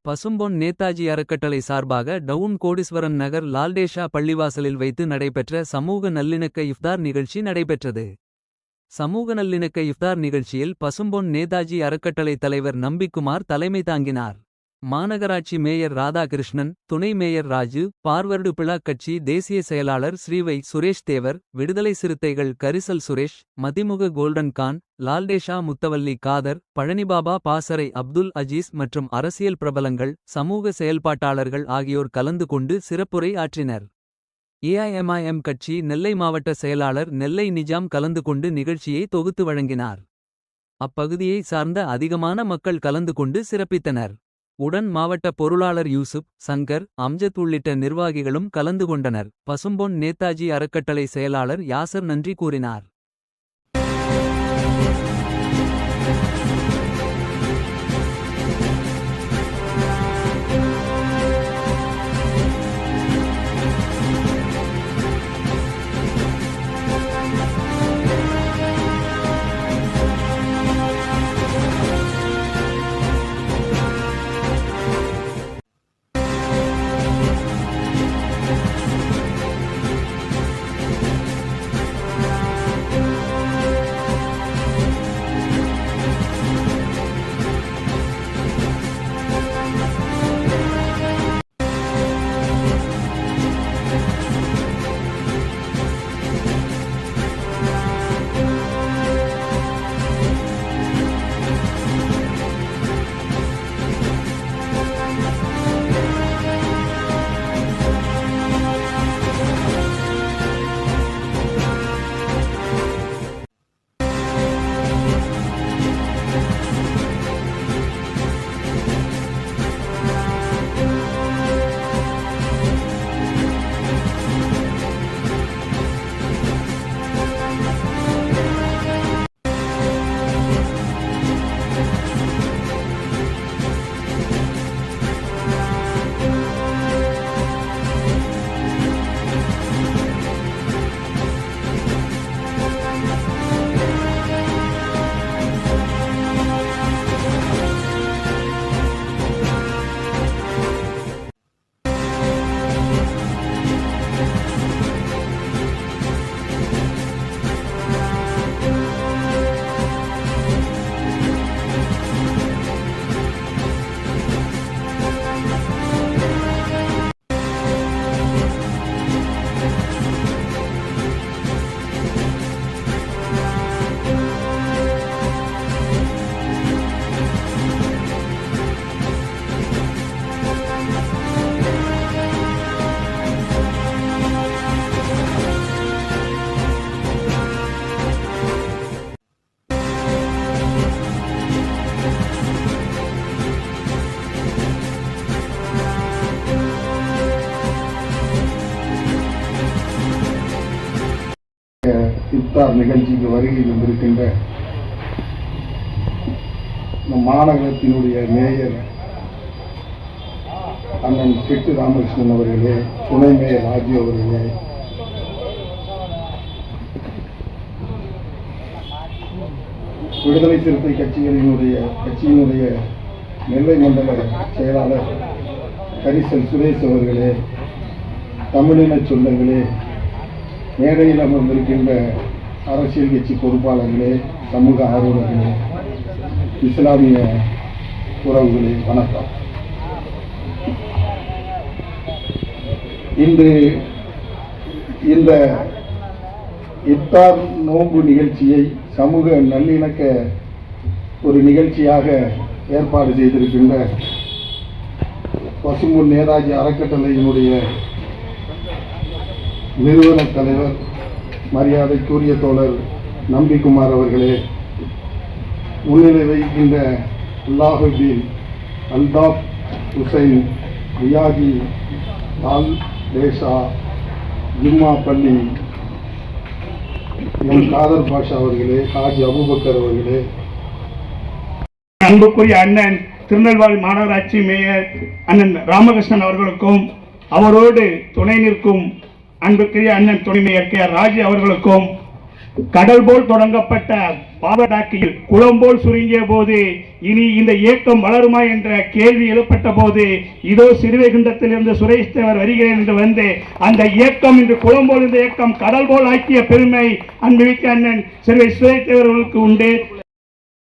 பசும்பொன் நேதாஜி அறக்கட்டளை சார்பாக டவுன் கோடீஸ்வரன் நகர் லால்டேஷா பள்ளிவாசலில் வைத்து நடைபெற்ற சமூக நல்லிணக்க இஃப்தார் நிகழ்ச்சி நடைபெற்றது. சமூக நல்லிணக்க இஃப்தார் நிகழ்ச்சியில் பசும்பொன் நேதாஜி அறக்கட்டளை தலைவர் நம்பிக்குமார் தலைமை தாங்கினார். மாநகராட்சி மேயர் ராதாகிருஷ்ணன், துணை மேயர் ராஜு, பார்வர்டு பிளா கட்சி தேசிய செயலாளர் ஸ்ரீவை சுரேஷ் தேவர், விடுதலை சிறுத்தைகள் கரிசல் சுரேஷ், மதிமுக கோல்டன் கான், லால்டேஷா முத்தவல்லி காதர், பழனிபாபா பாசறை அப்துல் அஜீஸ் மற்றும் அரசியல் பிரபலங்கள், சமூக செயல்பாட்டாளர்கள் ஆகியோர் கலந்து கொண்டு சிறப்புரை ஆற்றினர். ஏஐஎம்ஐஎம் கட்சி நெல்லை மாவட்ட செயலாளர் நெல்லை நிஜாம் கலந்து கொண்டு நிகழ்ச்சியை தொகுத்து வழங்கினார். அப்பகுதியை சார்ந்த அதிகமான மக்கள் கலந்து கொண்டு சிறப்பித்தனர். உடன் மாவட்ட பொருளாளர் யூசுப், சங்கர், அம்ஜத் உள்ளிட்ட நிர்வாகிகளும் கலந்து கொண்டனர். பசும்பொன் நேதாஜி அறக்கட்டளை செயலாளர் யாசர் நன்றி கூறினார். இஃப்தார் நிகழ்ச்சிக்கு வருகை வந்திருக்கின்ற மாநகரத்தினுடைய மேயர் அண்ணன் கெட்டு ராமகிருஷ்ணன் அவர்களே, துணை மேயர் ராஜு அவர்களே, விடுதலை சிறுத்தை கட்சியினுடைய நெல்லை மண்டல செயலாளர் கரிசல் சுரேஷ் அவர்களே, தமிழின சொந்தங்களே, மேடையில் அமர்ந்திருக்கின்ற அரசியல் கட்சி பொறுப்பாளர்களே, சமூக ஆர்வலர்களே, இஸ்லாமிய உறவுகளே, வணக்கம். இன்று இந்த இஃப்தார் நோன்பு நிகழ்ச்சியை சமூக நல்லிணக்க ஒரு நிகழ்ச்சியாக ஏற்பாடு செய்திருக்கின்ற பசும்பொன் நேதாஜி அறக்கட்டளையினுடைய நிறுவன தலைவர் மரியாதைக்குரிய தோழர் நம்பிக்குமார் அவர்களே, முன்னிலை வைக்கின்ற அல்லாஹுதீன் அல்தாப் ஹுசைன் ரியாஜி லால் தேசா ஜும்மா பள்ளி எம் காதர் பாஷா அவர்களே, ஹாஜி அபூபக்கர் அவர்களே, அன்புக்குரிய அண்ணன் திருநெல்வேலி மாநகராட்சி மேயர் அண்ணன் ராமகிருஷ்ணன் அவர்களுக்கும், அவரோடு துணை நிற்கும் அன்புக்குரிய அண்ணன் துணை மேயர் கே ராஜு அவர்களுக்கும், கடல் போல் தொடங்கப்பட்ட பாவடாக்கியில் குளம் போல் சுருங்கிய போது இனி இந்த இயக்கம் வளருமா என்ற கேள்வி எழுப்பட்ட போது இதோ சிறுவைகுண்டத்திலிருந்து சுரேஷ் தேவர் வருகிறேன் என்று வந்து அந்த இயக்கம் இன்று குளம் போல் இந்த இயக்கம் கடல் போல் ஆக்கிய பெருமை அன்புமிக்க அண்ணன் சிறுவை சுரேஷ் தேவர்களுக்கு உண்டு.